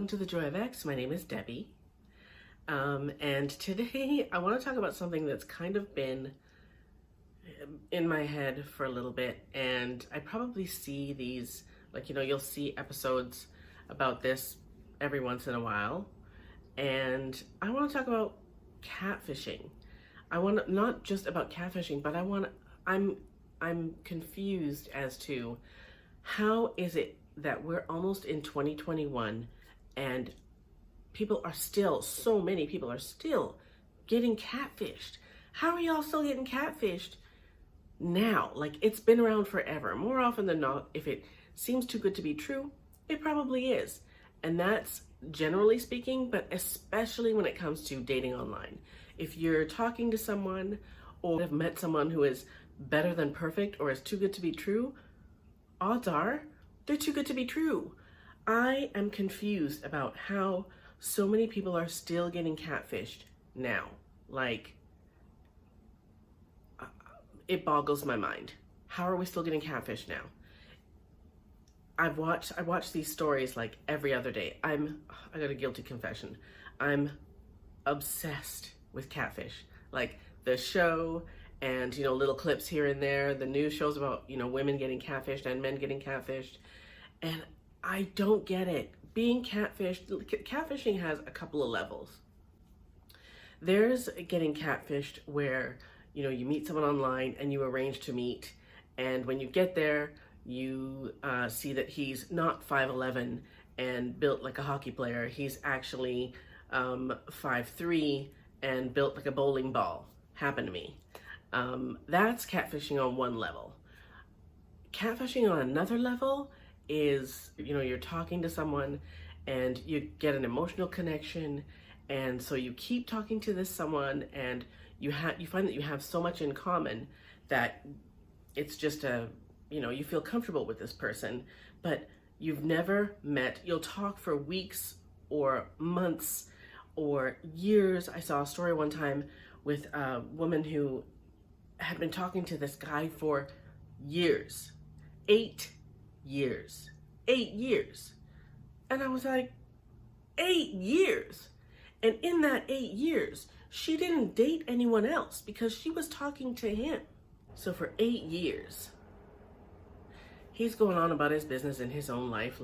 welcome to The Joy of X. My name is Debbie. And today I want to talk about something that's kind of been in my head for a little bit. And I probably see these, you'll see episodes about this every once in a while. And I want to talk about catfishing. I want to, not just about catfishing, but I'm confused as to how is it that we're almost in 2021 and so many people are still getting catfished. How are y'all still getting catfished now? Like, it's been around forever. More often than not, if it seems too good to be true, it probably is. And that's generally speaking, but especially when it comes to dating online. If you're talking to someone or have met someone who is better than perfect or is too good to be true, odds are they're too good to be true. I am confused about how so many people are still getting catfished now. It boggles my mind. How are we still getting catfished now? I watch these stories like every other day. I got a guilty confession. I'm obsessed with Catfish. Like the show and, little clips here and there, the news shows about, women getting catfished and men getting catfished. And I don't get it. Being catfished, catfishing has a couple of levels. There's getting catfished where, you meet someone online and you arrange to meet. And when you get there, you see that he's not 5'11" and built like a hockey player. He's actually 5'3" and built like a bowling ball. Happened to me. That's catfishing on one level. Catfishing on another level is, you're talking to someone and you get an emotional connection, and so you keep talking to this someone and you find that you have so much in common that it's just you feel comfortable with this person, but you've never met. You'll talk for weeks or months or years. I saw a story one time with a woman who had been talking to this guy for years. 8 years. 8 years. And I was like, 8 years? And in that 8 years, she didn't date anyone else because she was talking to him. So for 8 years, he's going on about his business in his own life,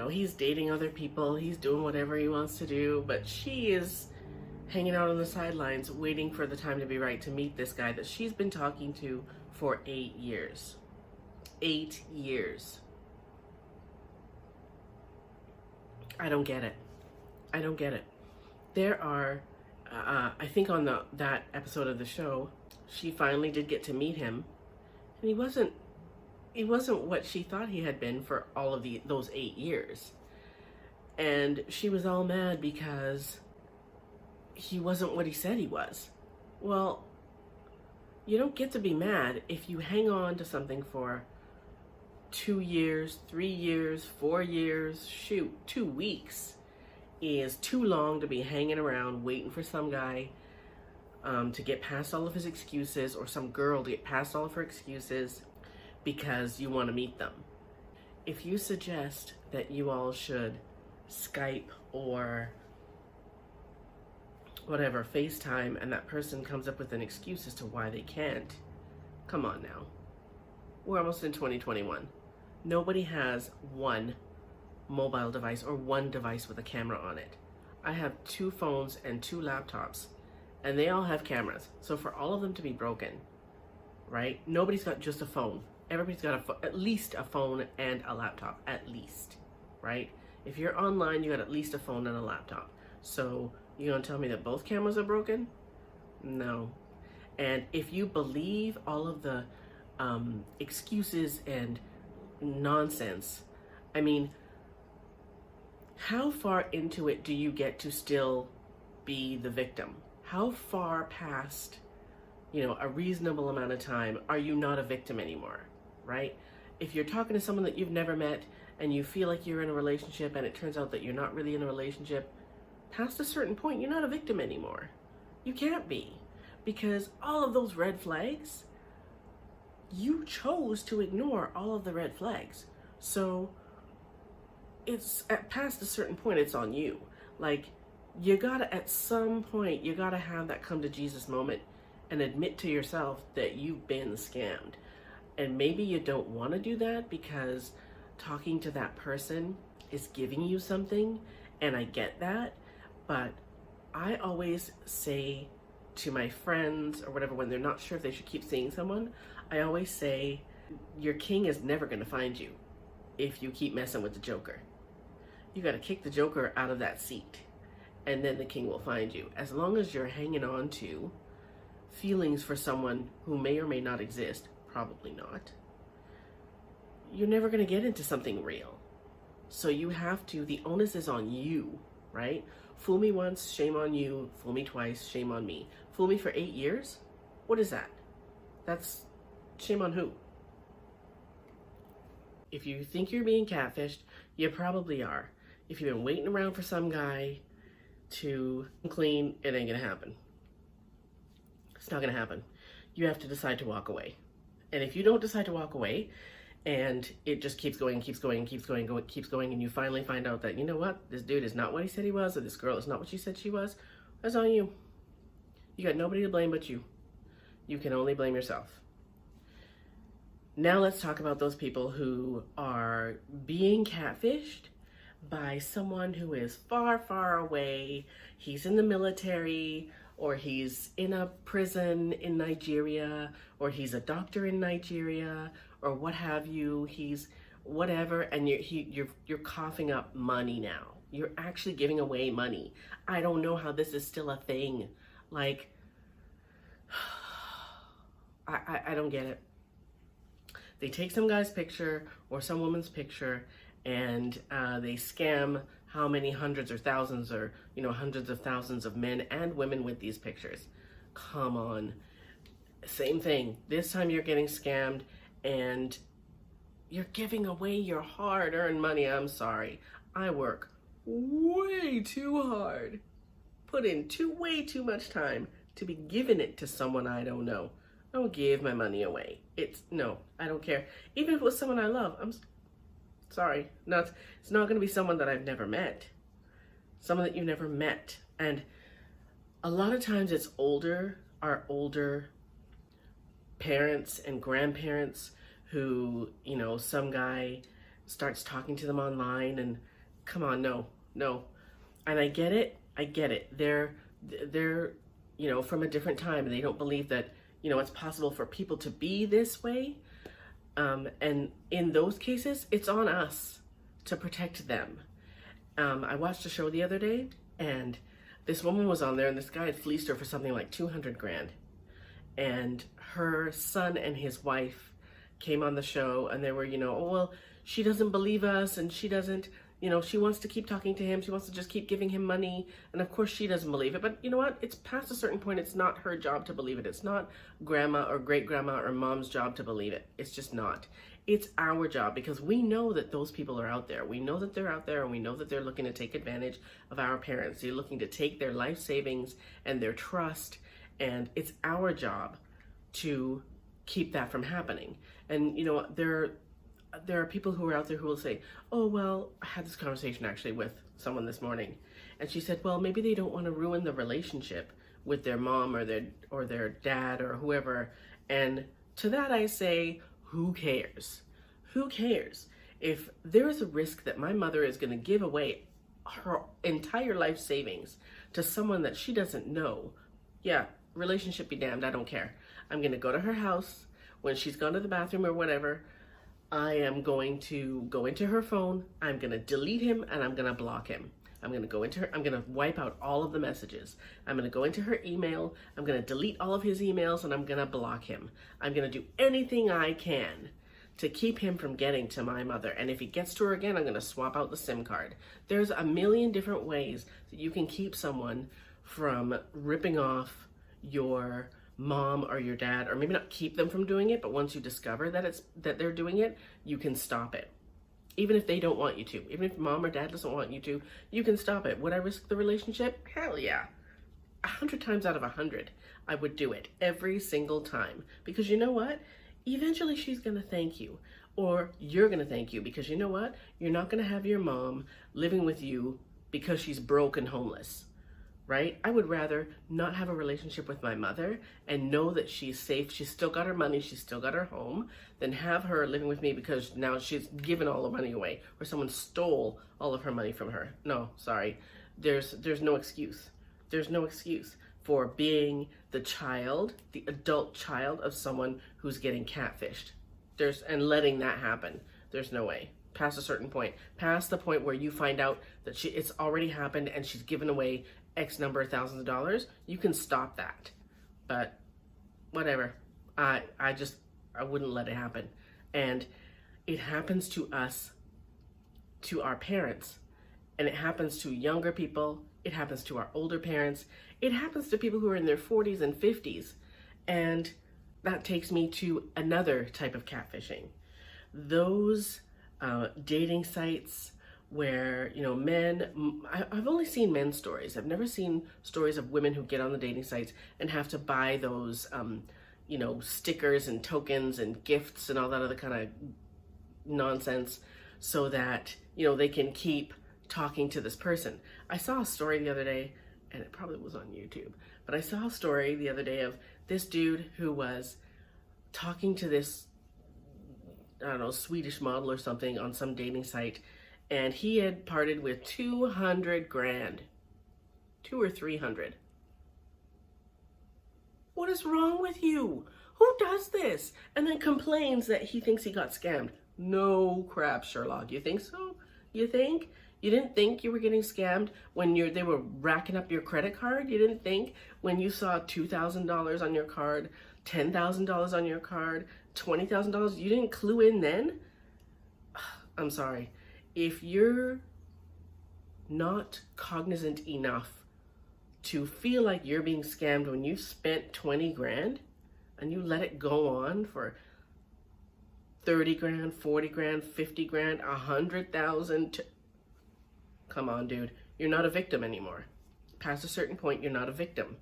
he's dating other people, he's doing whatever he wants to do, but she is hanging out on the sidelines waiting for the time to be right to meet this guy that she's been talking to for 8 years. 8 years. I don't get it. I don't get it. There are, I think on that episode of the show, she finally did get to meet him, and he wasn't what she thought he had been for all of those 8 years. And she was all mad because he wasn't what he said he was. Well, you don't get to be mad if you hang on to something for 2 years, 3 years, 4 years. Shoot, 2 weeks is too long to be hanging around waiting for some guy to get past all of his excuses, or some girl to get past all of her excuses because you want to meet them. If you suggest that you all should Skype or whatever, FaceTime, and that person comes up with an excuse as to why they can't, come on now. We're almost in 2021. Nobody has one mobile device or one device with a camera on it. I have 2 phones and 2 laptops, and they all have cameras. So for all of them to be broken, right? Nobody's got just a phone. Everybody's got at least a phone and a laptop, at least, right? If you're online, you got at least a phone and a laptop. So you're gonna tell me that both cameras are broken? No. And if you believe all of the excuses and nonsense, I mean, how far into it do you get to still be the victim? How far past, a reasonable amount of time are you not a victim anymore, right? If you're talking to someone that you've never met and you feel like you're in a relationship and it turns out that you're not really in a relationship, past a certain point, you're not a victim anymore. You can't be, because all of those red flags, you chose to ignore all of the red flags. So it's at past a certain point, it's on you. Like, you gotta, at some point, you gotta have that come to Jesus moment and admit to yourself that you've been scammed. And maybe you don't want to do that because talking to that person is giving you something, and I get that, but I always say to my friends or whatever, when they're not sure if they should keep seeing someone, I always say, your king is never going to find you if you keep messing with the joker. You got to kick the joker out of that seat, and then the king will find you. As long as you're hanging on to feelings for someone who may or may not exist, probably not, you're never going to get into something real. So you have to, the onus is on you, right? Fool me once, shame on you. Fool me twice, shame on me. Fool me for 8 years? What is that? That's shame on who? If you think you're being catfished, you probably are. If you've been waiting around for some guy to clean, it ain't gonna happen. It's not gonna happen. You have to decide to walk away. And if you don't decide to walk away, and it just keeps going, keeps going, keeps going, keeps going, and you finally find out that, you know what, this dude is not what he said he was, or this girl is not what she said she was, that's on you. You got nobody to blame but you. You can only blame yourself. Now let's talk about those people who are being catfished by someone who is far, far away. He's in the military, or he's in a prison in Nigeria, or he's a doctor in Nigeria, or what have you. He's whatever, and you're coughing up money now. You're actually giving away money. I don't know how this is still a thing. Like, I don't get it. They take some guy's picture or some woman's picture, and they scam how many hundreds or thousands, or hundreds of thousands of men and women with these pictures. Come on. Same thing. This time you're getting scammed, and you're giving away your hard-earned money. I'm sorry. I work way too hard. Put in way too much time to be giving it to someone I don't know. I don't give my money away. No, I don't care. Even if it was someone I love, I'm sorry. It's not going to be someone that I've never met. Someone that you've never met. And a lot of times it's our older parents and grandparents who, some guy starts talking to them online, and come on, no. And I get it. They're from a different time, and they don't believe that, it's possible for people to be this way. And in those cases, it's on us to protect them. I watched a show the other day, and this woman was on there, and this guy had fleeced her for something like 200 grand. And her son and his wife came on the show, and they were, oh, well, she doesn't believe us, and she doesn't, she wants to keep talking to him. She wants to just keep giving him money. And of course she doesn't believe it. But you know what? It's past a certain point. It's not her job to believe it. It's not grandma or great grandma or mom's job to believe it. It's just not. It's our job, because we know that those people are out there. We know that they're out there, and we know that they're looking to take advantage of our parents. They're looking to take their life savings and their trust. And it's our job to keep that from happening. And there are people who are out there who will say, oh, well, I had this conversation actually with someone this morning, and she said, well, maybe they don't want to ruin the relationship with their mom or their dad or whoever. And to that I say, who cares? Who cares? If there is a risk that my mother is going to give away her entire life savings to someone that she doesn't know, yeah, relationship be damned, I don't care. I'm going to go to her house when she's gone to the bathroom or whatever. I am going to go into her phone. I'm going to delete him, and I'm going to block him. I'm going to wipe out all of the messages. I'm going to go into her email. I'm going to delete all of his emails, and I'm going to block him. I'm going to do anything I can to keep him from getting to my mother. And if he gets to her again, I'm going to swap out the SIM card. There's a million different ways that you can keep someone from ripping off your mom or your dad, or maybe not keep them from doing it, but once you discover that they're doing it, you can stop it. Even if they don't want you to, even if mom or dad doesn't want you to, you can stop it. Would I risk the relationship? Hell yeah. 100 times out of 100, I would do it every single time, because you know what? Eventually she's gonna thank you, or you're going to thank you because you know what? You're not going to have your mom living with you because she's broke and homeless, right? I would rather not have a relationship with my mother and know that she's safe, she's still got her money, she's still got her home, than have her living with me because now she's given all the money away or someone stole all of her money from her. No, sorry. There's no excuse. There's no excuse for being the child, the adult child of someone who's getting catfished. And letting that happen. There's no way. Past a certain point. Past the point where you find out that it's already happened and she's given away X number of thousands of dollars, you can stop that. But whatever. I wouldn't let it happen. And it happens to us, to our parents, and it happens to younger people, it happens to our older parents, it happens to people who are in their 40s and 50s. And that takes me to another type of catfishing. Those dating sites where, men, I've only seen men's stories. I've never seen stories of women who get on the dating sites and have to buy those, stickers and tokens and gifts and all that other kind of nonsense so that, they can keep talking to this person. I saw a story the other day, and it probably was on YouTube, but I saw a story the other day of this dude who was talking to this, I don't know, Swedish model or something on some dating site, and he had parted with 200 grand, 2 or 300. What is wrong with you? Who does this? And then complains that he thinks he got scammed. No crap, Sherlock. You think so? You think? You didn't think you were getting scammed when they were racking up your credit card? You didn't think when you saw $2,000 on your card, $10,000 on your card, $20,000, you didn't clue in then? I'm sorry. If you're not cognizant enough to feel like you're being scammed when you spent 20 grand and you let it go on for 30 grand, 40 grand, 50 grand, 100,000, come on, dude. You're not a victim anymore. Past a certain point, you're not a victim.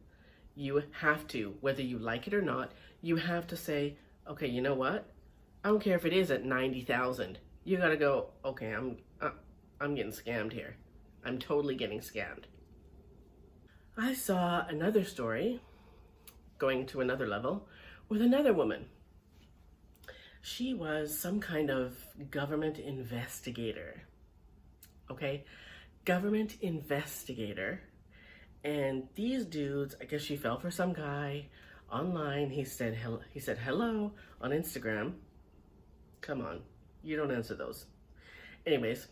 You have to, whether you like it or not, you have to say, okay, you know what? I don't care if it is at 90,000. You gotta go, okay, I'm getting scammed here. I'm totally getting scammed. I saw another story, going to another level, with another woman. She was some kind of government investigator. Okay? Government investigator. And these dudes, I guess she fell for some guy online. He said hello on Instagram. Come on, you don't answer those. Anyways,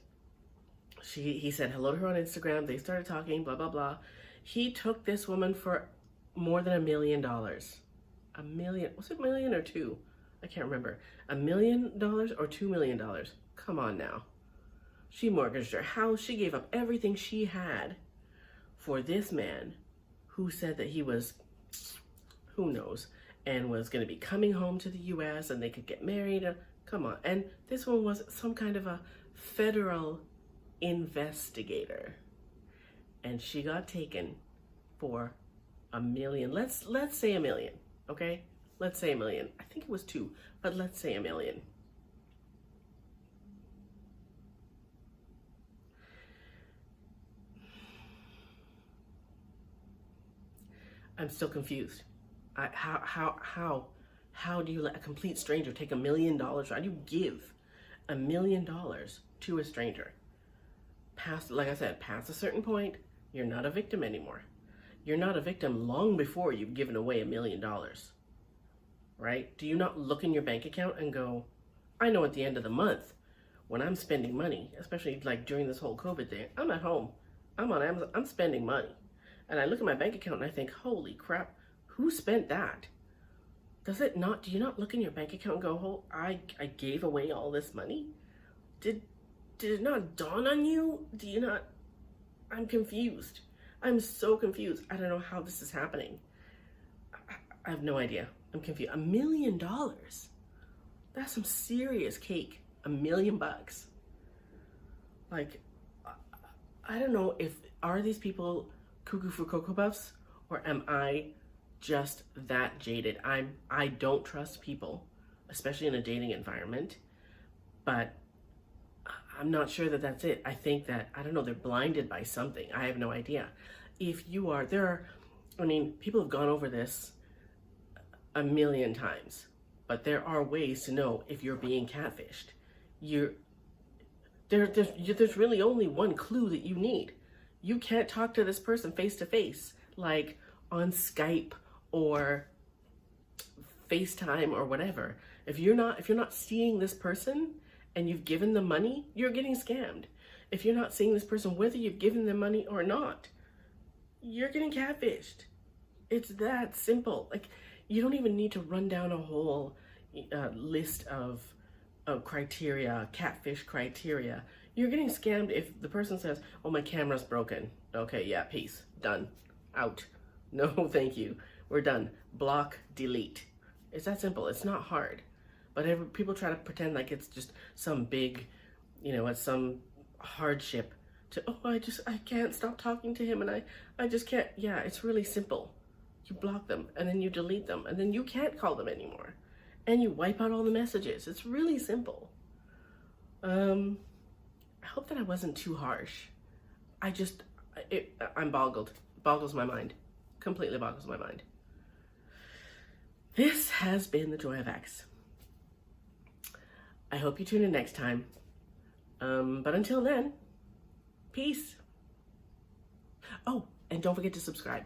he said hello to her on Instagram. They started talking, blah, blah, blah. He took this woman for more than $1 million. $1 million, was it $1 million or two? I can't remember. $1 million or $2 million? Come on now. She mortgaged her house. She gave up everything she had for this man who said that he was, who knows, and was going to be coming home to the US and they could get married. Come on. And this one was some kind of a federal investigator. And she got taken for $1 million. Let's say $1 million, okay? Let's say $1 million. I think it was 2, but let's say $1 million. I'm still confused. How do you let a complete stranger take $1 million? How do you give $1 million to a stranger? Like I said, past a certain point, you're not a victim anymore. You're not a victim long before you've given away $1 million, right? Do you not look in your bank account and go, I know at the end of the month when I'm spending money, especially like during this whole COVID thing, I'm at home, I'm on Amazon, I'm spending money. And I look at my bank account and I think, holy crap, who spent that? Do you not look in your bank account and go, oh, I gave away all this money? Did it not dawn on you? I'm confused. I'm so confused. I don't know how this is happening. I have no idea. I'm confused. $1 million? That's some serious cake. $1 million bucks. Like, I don't know are these people cuckoo for Cocoa Puffs, or am I just that jaded? I don't trust people, especially in a dating environment, But I'm not sure that that's it. I think that, I don't know, they're blinded by something. I have no idea. If you are, I mean, people have gone over this a million times, but there are ways to know if you're being catfished. There's really only one clue that you need. You can't talk to this person face to face, like on Skype or FaceTime or whatever. If you're not seeing this person and you've given them money, you're getting scammed. If you're not seeing this person, whether you've given them money or not, you're getting catfished. It's that simple. Like, you don't even need to run down a whole list of criteria, catfish criteria. You're getting scammed if the person says, oh, my camera's broken. Okay, yeah, peace, done, out. No, thank you, we're done. Block, delete. It's that simple. It's not hard. But people try to pretend like it's just some big, it's some hardship to, oh, I can't stop talking to him, and I just can't. Yeah, it's really simple. You block them, and then you delete them, and then you can't call them anymore. And you wipe out all the messages. It's really simple. I hope that I wasn't too harsh. I'm boggled. Boggles my mind. Completely boggles my mind. This has been The Joy of X. I hope you tune in next time. But until then, peace. Oh, and don't forget to subscribe.